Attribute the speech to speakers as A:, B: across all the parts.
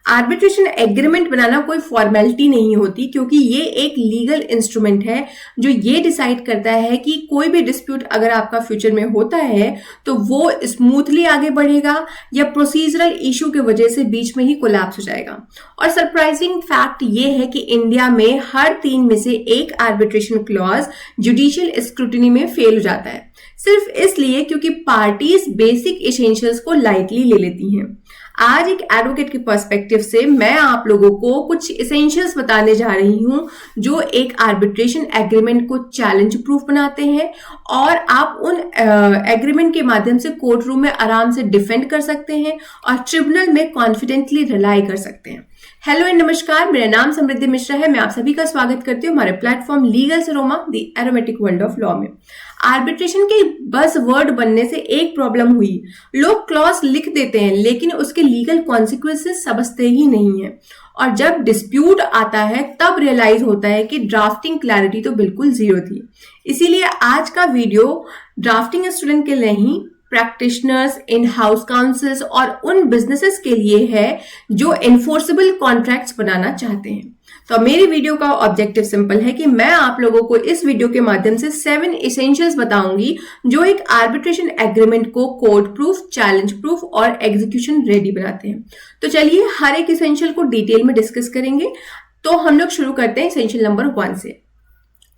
A: Arbitration agreement बनाना कोई formality नहीं होती, क्योंकि ये एक लीगल इंस्ट्रूमेंट है जो ये डिसाइड करता है कि कोई भी डिस्प्यूट अगर आपका फ्यूचर में होता है तो वो स्मूथली आगे बढ़ेगा या प्रोसीजरल इशू की वजह से बीच में ही कोलैप्स हो जाएगा। और सरप्राइजिंग फैक्ट ये है कि इंडिया में हर 3 में से एक आर्बिट्रेशन क्लॉज जुडिशियल स्क्रूटिनी में फेल हो जाता है, सिर्फ इसलिए क्योंकि पार्टीज बेसिक एसेंशियल्स को लाइटली ले लेती हैं। आज एक एडवोकेट के पर्सपेक्टिव से मैं आप लोगों को कुछ एसेंशियल्स बताने जा रही हूं जो एक आर्बिट्रेशन एग्रीमेंट को चैलेंज प्रूफ बनाते हैं और आप उन एग्रीमेंट के माध्यम से कोर्ट रूम में आराम से डिफेंड कर सकते हैं और ट्रिब्यूनल में कॉन्फिडेंटली रिलाई कर सकते हैं। हेलो एंड नमस्कार, मेरा नाम समृद्धि मिश्रा है। मैं आप सभी का स्वागत करती हूँ हमारे प्लेटफॉर्म लीगल सरोमा the aromatic world of law में। आर्बिट्रेशन के बस वर्ड बनने से एक प्रॉब्लम हुई, लोग क्लॉज लिख देते हैं लेकिन उसके लीगल कॉन्सिक्वेंसेस समझते ही नहीं है, और जब डिस्प्यूट आता है तब रियलाइज होता है कि ड्राफ्टिंग क्लैरिटी तो बिल्कुल जीरो थी। इसीलिए आज का वीडियो ड्राफ्टिंग स्टूडेंट के लिए नहीं, प्रैक्टिशनर्स, इन हाउस काउंसिल्स और उन बिजनेसेस के लिए है जो एनफोर्सेबल कॉन्ट्रैक्ट्स बनाना चाहते हैं। तो मेरी वीडियो का ऑब्जेक्टिव सिंपल है कि मैं आप लोगों को इस वीडियो के माध्यम से 7 एसेंशियल्स बताऊंगी जो एक आर्बिट्रेशन एग्रीमेंट को कोर्ट प्रूफ, चैलेंज प्रूफ और एग्जीक्यूशन रेडी बनाते हैं। तो चलिए हर एक एसेंशियल को डिटेल में डिस्कस करेंगे। तो हम लोग शुरू करते हैं एसेंशियल नंबर 1 से।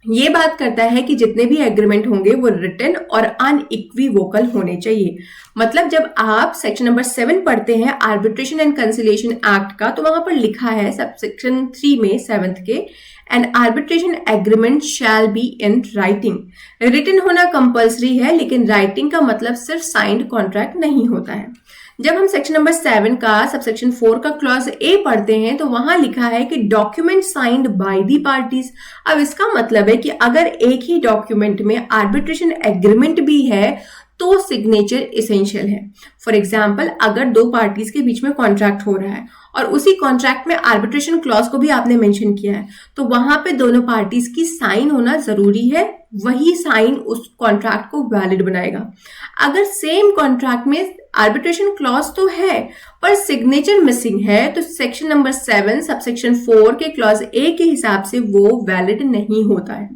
A: ये बात करता है कि जितने भी एग्रीमेंट होंगे वो रिटन और अनइक्विवोकल होने चाहिए। मतलब जब आप सेक्शन नंबर 7 पढ़ते हैं आर्बिट्रेशन एंड कंसिलिएशन एक्ट का, तो वहां पर लिखा है सब सेक्शन 3 में 7th के, an arbitration agreement shall be in writing. Written होना कंपल्सरी है, लेकिन राइटिंग का मतलब सिर्फ साइंड कॉन्ट्रैक्ट नहीं होता है। जब हम सेक्शन नंबर 7 का सबसेक्शन 4 का क्लॉज ए पढ़ते हैं तो वहां लिखा है कि document signed by the parties. अब इसका मतलब है कि अगर एक ही डॉक्यूमेंट में आर्बिट्रेशन एग्रीमेंट भी है तो सिग्नेचर एसेंशियल है। फॉर एग्जाम्पल, अगर 2 पार्टीज के बीच में कॉन्ट्रैक्ट हो रहा है और उसी कॉन्ट्रैक्ट में आर्बिट्रेशन क्लॉज को भी आपने मेंशन किया है, तो वहां पे दोनों पार्टीज की साइन होना जरूरी है। वही साइन उस कॉन्ट्रैक्ट को वैलिड बनाएगा। अगर सेम कॉन्ट्रैक्ट में आर्बिट्रेशन क्लॉज तो है पर सिग्नेचर मिसिंग है, तो सेक्शन नंबर 7 सबसेक्शन 4 के क्लॉज ए के हिसाब से वो वैलिड नहीं होता है।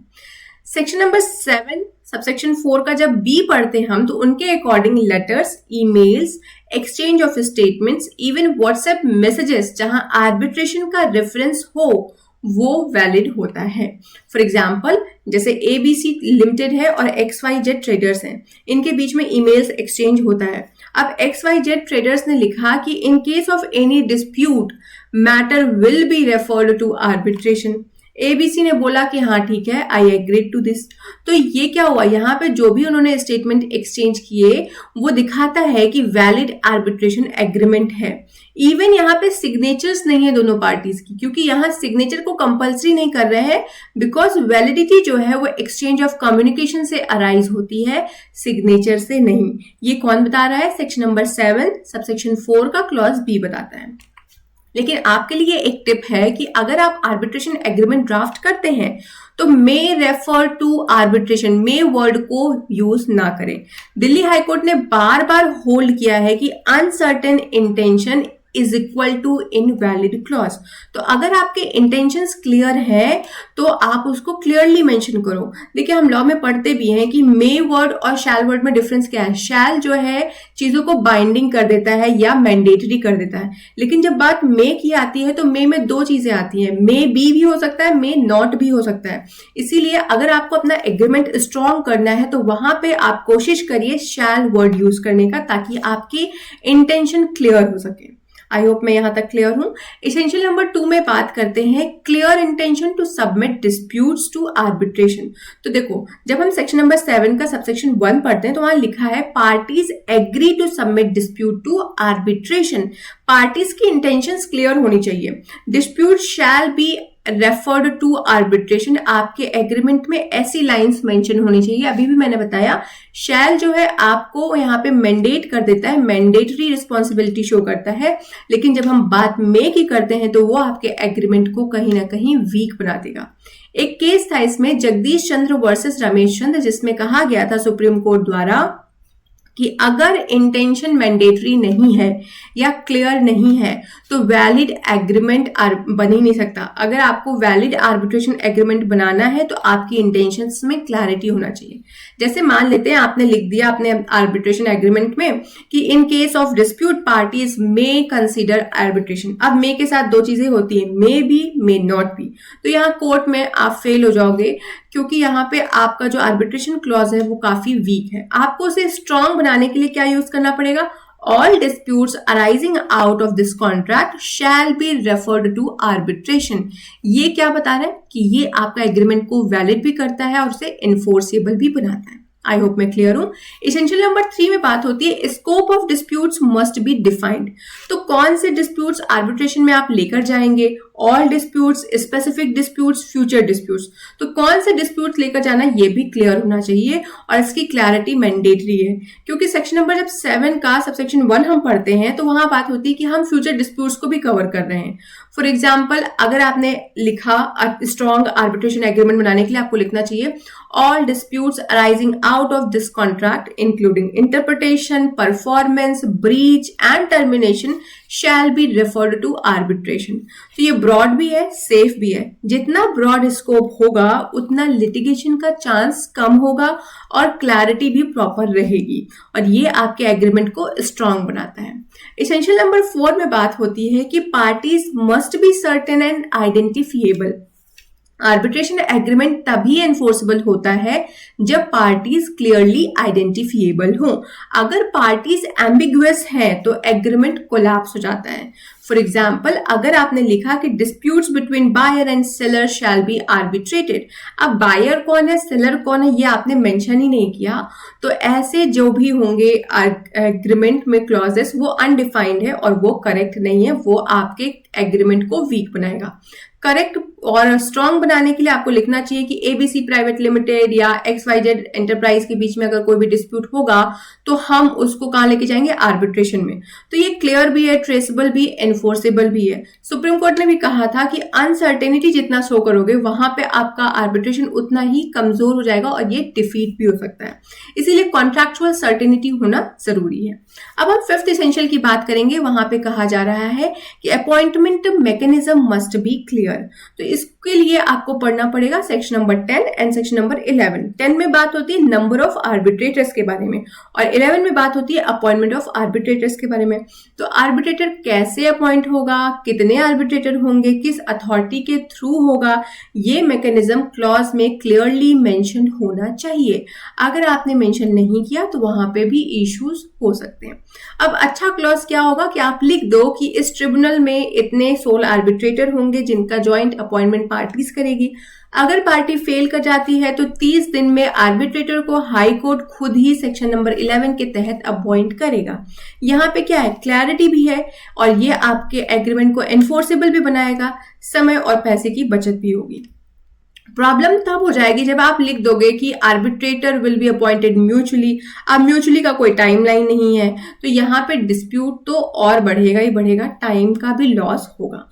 A: सेक्शन नंबर 7 सबसेक्शन 4 का जब बी पढ़ते हैं हम, तो उनके according letters, emails, exchange of statements, even WhatsApp messages जहां आर्बिट्रेशन का रेफरेंस हो वो वैलिड होता है। फॉर एग्जाम्पल, जैसे ABC लिमिटेड है और XYZ ट्रेडर्स हैं, इनके बीच में ईमेल्स एक्सचेंज होता है। अब XYZ ट्रेडर्स ने लिखा कि in case of any dispute matter will be referred to arbitration. ABC ने बोला कि हाँ ठीक है, आई एग्री टू दिस। तो ये क्या हुआ, यहाँ पे जो भी उन्होंने स्टेटमेंट एक्सचेंज किए वो दिखाता है कि वैलिड आर्बिट्रेशन एग्रीमेंट है। इवन यहाँ पे सिग्नेचर्स नहीं है दोनों पार्टीज की, क्योंकि यहाँ सिग्नेचर को कंपल्सरी नहीं कर रहे हैं, बिकॉज वैलिडिटी जो है वो एक्सचेंज ऑफ कम्युनिकेशन से अराइज होती है, सिग्नेचर से नहीं। ये कौन बता रहा है? सेक्शन नंबर 7 सबसेक्शन 4 का क्लॉज बी बताता है। लेकिन आपके लिए एक टिप है कि अगर आप आर्बिट्रेशन एग्रीमेंट ड्राफ्ट करते हैं तो may refer to arbitration, may word को यूज ना करें। दिल्ली हाईकोर्ट ने बार बार होल्ड किया है कि uncertain intention is equal to invalid clause. तो अगर आपके इंटेंशंस क्लियर है तो आप उसको क्लियरली मेंशन करो। देखिए, हम लॉ में पढ़ते भी हैं कि मे वर्ड और शैल वर्ड में डिफरेंस क्या है। शैल जो है चीजों को बाइंडिंग कर देता है या मैंडेटरी कर देता है, लेकिन जब बात मे की आती है तो मे में 2 चीजें आती हैं, मे बी भी हो सकता है, मे नॉट भी हो सकता है। इसीलिए अगर आपको अपना एग्रीमेंट स्ट्रॉन्ग करना है तो वहां पे आप कोशिश करिए शैल वर्ड यूज करने का, ताकि आपकी इंटेंशन क्लियर हो सके। आई होप मैं यहां तक क्लियर हूं। एसेंशियल नंबर 2 में बात करते हैं clear intention to submit disputes to arbitration. तो देखो, जब हम सेक्शन नंबर 7 का सबसेक्शन 1 पढ़ते हैं तो वहां लिखा है parties agree to submit dispute to arbitration. Parties की इंटेंशंस क्लियर होनी चाहिए। Dispute shall be referred to arbitration. आपके एग्रीमेंट में ऐसी लाइंस मेंशन होनी चाहिए। अभी भी मैंने बताया, शैल जो है आपको यहाँ पे मैंडेट कर देता है, मैंडेटरी रिस्पॉन्सिबिलिटी शो करता है, लेकिन जब हम बात में की करते हैं तो वो आपके एग्रीमेंट को कहीं ना कहीं वीक बना देगा। एक केस था इसमें, जगदीश चंद्र वर्सेस रमेश चंद्र, जिसमें कहा गया था सुप्रीम कोर्ट द्वारा कि अगर इंटेंशन मैंडेटरी नहीं है या क्लियर नहीं है तो वैलिड एग्रीमेंट बन ही नहीं सकता। अगर आपको वैलिड आर्बिट्रेशन एग्रीमेंट बनाना है तो आपकी इंटेंशंस में क्लैरिटी होना चाहिए। जैसे मान लेते हैं आपने लिख दिया अपने आर्बिट्रेशन एग्रीमेंट में कि in case of dispute parties may consider arbitration. अब मे के साथ दो चीजें होती है, may be may not be. तो यहाँ कोर्ट में आप फेल हो जाओगे क्योंकि यहाँ पे आपका जो आर्बिट्रेशन क्लॉज है वो काफी वीक है। आपको उसे स्ट्रांग बनाने के लिए क्या यूज करना पड़ेगा? All disputes arising out of this contract shall be referred to arbitration। ये क्या बता रहा है कि ये आपका एग्रीमेंट को वैलिड भी करता है और उसे इन्फोर्सेबल भी बनाता है। आई होप मैं क्लियर हूं। एसेंशियल नंबर 3 में बात होती है scope of disputes must be defined. तो कौन से डिस्प्यूट्स आर्बिट्रेशन में आप लेकर जाएंगे? All disputes, specific disputes, future disputes. तो कौन से डिस्प्यूट्स लेकर जाना ये भी क्लियर होना चाहिए और इसकी क्लैरिटी मैंडेटरी है, क्योंकि सेक्शन नंबर जब 7 का सबसेक्शन 1 हम पढ़ते हैं तो वहां बात होती है कि हम फ्यूचर डिस्प्यूट्स को भी कवर कर रहे हैं। फॉर एग्जाम्पल अगर आपने लिखा स्ट्रॉन्ग आर्बिट्रेशन एग्रीमेंट बनाने के लिए आपको लिखना चाहिए all disputes arising out of this contract including interpretation, performance, breach and termination shall be referred to arbitration. तो ये ब्रॉड भी है, सेफ भी है। जितना ब्रॉड स्कोप होगा उतना लिटिगेशन का चांस कम होगा और क्लैरिटी भी प्रॉपर रहेगी और ये आपके एग्रीमेंट को स्ट्रांग बनाता है। एसेंशियल नंबर 4 में बात होती है कि parties must be certain and identifiable. Arbitration agreement तभी एनफोर्सेबल होता है जब पार्टीज क्लियरली आइडेंटिफिएबल हो। अगर पार्टीज एम्बिगुअस हैं तो एग्रीमेंट कोलैप्स हो जाता है। फॉर एग्जाम्पल अगर आपने लिखा कि disputes between buyer and seller shall be arbitrated. अब बायर कौन है, सेलर कौन है, ये आपने मेंशन ही नहीं किया, तो ऐसे जो भी होंगे एग्रीमेंट में क्लॉजेस वो अनडिफाइंड है और वो करेक्ट नहीं है, वो आपके एग्रीमेंट को वीक बनाएगा। करेक्ट और स्ट्रांग बनाने के लिए आपको लिखना चाहिए कि एबीसी प्राइवेट लिमिटेड या XYZ एंटरप्राइज के बीच में अगर कोई भी डिस्प्यूट होगा तो हम उसको कहां लेके जाएंगे? आर्बिट्रेशन में। तो ये क्लियर भी है, ट्रेसेबल भी, एनफोर्सेबल भी है। सुप्रीम कोर्ट ने भी कहा था कि अनसर्टेनिटी जितना शो करोगे वहां पे आपका आर्बिट्रेशन उतना ही कमजोर हो जाएगा और ये डिफीट भी हो सकता है। इसीलिए कॉन्ट्रैक्चुअल सर्टेनिटी होना जरूरी है। अब हम 5th एसेंशियल की बात करेंगे। वहां पे कहा जा रहा है कि appointment mechanism must be clear. तो इसके लिए आपको पढ़ना पड़ेगा section number 10 and section number 11। 10 में बात होती है नंबर ऑफ आर्बिट्रेटर्स के बारे में और 11 में बात होती है अपॉइंटमेंट ऑफ आर्बिट्रेटर्स के बारे में। तो आर्बिट्रेटर कैसे अपॉइंट होगा, कितने आर्बिट्रेटर होंगे, किस अथॉरिटी के थ्रू होगा, ये मैकेनिज्म क्लॉज में क्लियरली मेंशन होना चाहिए। अगर आपने मेंशन नहीं किया तो वहां पे भी इश्यूज हो सकते हैं। अब अच्छा क्लॉज क्या होगा कि आप लिख दो कि इस ट्रिब्यूनल में इतने सोल आर्बिट्रेटर होंगे जिनका ज्वाइंट अपॉइंटमेंट पार्टीज करेगी। अगर पार्टी फेल कर जाती है तो 30 दिन में आर्बिट्रेटर को हाई कोर्ट खुद ही सेक्शन नंबर 11 के तहत अपॉइंट करेगा। यहाँ पे क्या है, क्लैरिटी भी है और ये आपके एग्रीमेंट को एनफोर्सेबल भी बनाएगा, समय और पैसे की बचत भी होगी। प्रॉब्लम तब हो जाएगी जब आप लिख दोगे कि arbitrator will be appointed mutually. अब म्यूचुअली का कोई टाइमलाइन नहीं है तो यहाँ पे डिस्प्यूट तो और बढ़ेगा ही बढ़ेगा, टाइम का भी लॉस होगा।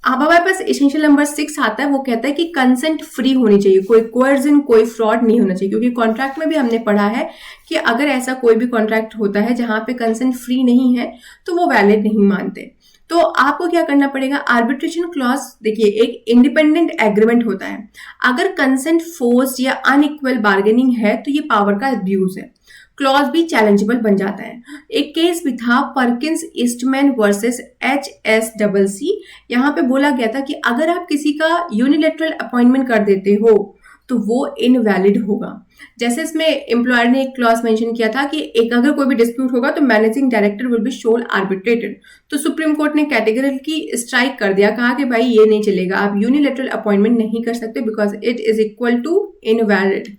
A: अब हमारे पास एसेंशियल नंबर 6 आता है, वो कहता है कि कंसेंट फ्री होनी चाहिए, कोई कोर्जन, कोई फ्रॉड नहीं होना चाहिए। क्योंकि कॉन्ट्रैक्ट में भी हमने पढ़ा है कि अगर ऐसा कोई भी कॉन्ट्रैक्ट होता है जहां पे कंसेंट फ्री नहीं है तो वो वैलिड नहीं मानते। तो आपको क्या करना पड़ेगा? आर्बिट्रेशन क्लॉज देखिए एक इंडिपेंडेंट एग्रीमेंट होता है। अगर कंसेंट फोर्स या अनइक्वल बार्गेनिंग है तो ये पावर का अब्यूज है, क्लॉज भी चैलेंजेबल बन जाता है। एक केस भी था पर्किंस ईस्टमैन वर्सेस HSCC। यहाँ पे बोला गया था कि अगर आप किसी का यूनिलैटरल अपॉइंटमेंट कर देते हो तो वो इनवैलिड होगा। जैसे इसमें एम्प्लॉयर ने एक क्लॉज मेंशन किया था कि एक अगर कोई भी डिस्प्यूट होगा तो मैनेजिंग डायरेक्टर विल बी शोल आर्बिट्रेटेड। तो सुप्रीम कोर्ट ने कैटेगरिकली स्ट्राइक कर दिया, कहा कि भाई ये नहीं चलेगा, आप यूनिलैटरल अपॉइंटमेंट नहीं कर सकते because it is equal to invalid.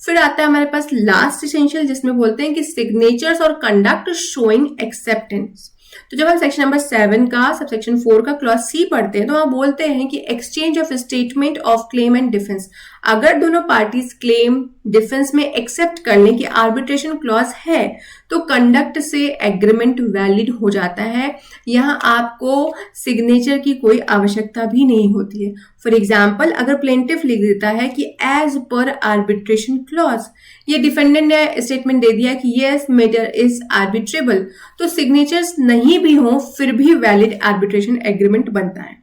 A: फिर आता है हमारे पास लास्ट एसेंशियल जिसमें बोलते हैं कि सिग्नेचर्स और कंडक्ट शोइंग एक्सेप्टेंस। तो जब हम सेक्शन नंबर 7 का सबसेक्शन 4 का क्लॉज C पढ़ते हैं तो वहां बोलते हैं कि exchange of statement of claim and defence. अगर दोनों पार्टीज क्लेम डिफेंस में एक्सेप्ट करने की आर्बिट्रेशन क्लॉज है तो कंडक्ट से एग्रीमेंट वैलिड हो जाता है। यहां आपको सिग्नेचर की कोई आवश्यकता भी नहीं होती है। फॉर एग्जाम्पल, अगर प्लेंटिफ लिख देता है कि एज पर आर्बिट्रेशन क्लॉज, ये डिफेंडेंट ने स्टेटमेंट दे दिया कि यस मैटर इज आर्बिट्रेबल, तो सिग्नेचर्स नहीं भी हो फिर भी वैलिड आर्बिट्रेशन एग्रीमेंट बनता है।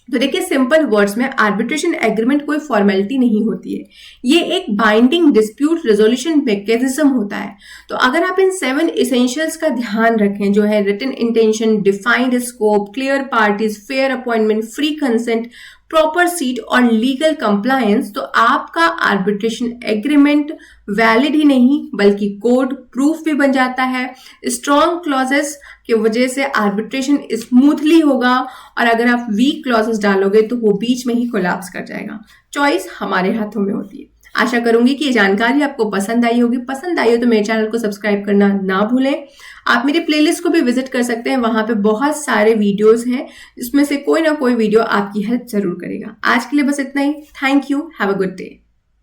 A: तो देखिए, सिंपल वर्ड्स में आर्बिट्रेशन एग्रीमेंट कोई फॉर्मेलिटी नहीं होती है, ये एक बाइंडिंग डिस्प्यूट रेजोल्यूशन मैकेनिज्म होता है। तो अगर आप इन 7 एसेंशियल्स का ध्यान रखें, जो है written intention, defined scope, clear parties, fair appointment, free consent, proper seat और लीगल कंप्लायंस, तो आपका आर्बिट्रेशन एग्रीमेंट वैलिड ही नहीं बल्कि कोर्ट प्रूफ भी बन जाता है। स्ट्रॉन्ग क्लॉजेस की वजह से आर्बिट्रेशन स्मूथली होगा और अगर आप वीक क्लॉजेस डालोगे तो वो बीच में ही कोलैप्स कर जाएगा। चॉइस हमारे हाथों में होती है। आशा करूंगी कि ये जानकारी आपको पसंद आई होगी। पसंद आई हो तो मेरे चैनल को सब्सक्राइब करना ना भूलें। आप मेरे प्लेलिस्ट को भी विजिट कर सकते हैं, वहां पे बहुत सारे वीडियोस हैं जिसमें से कोई ना कोई वीडियो आपकी हेल्प जरूर करेगा। आज के लिए बस इतना ही। Thank you. Have a good day.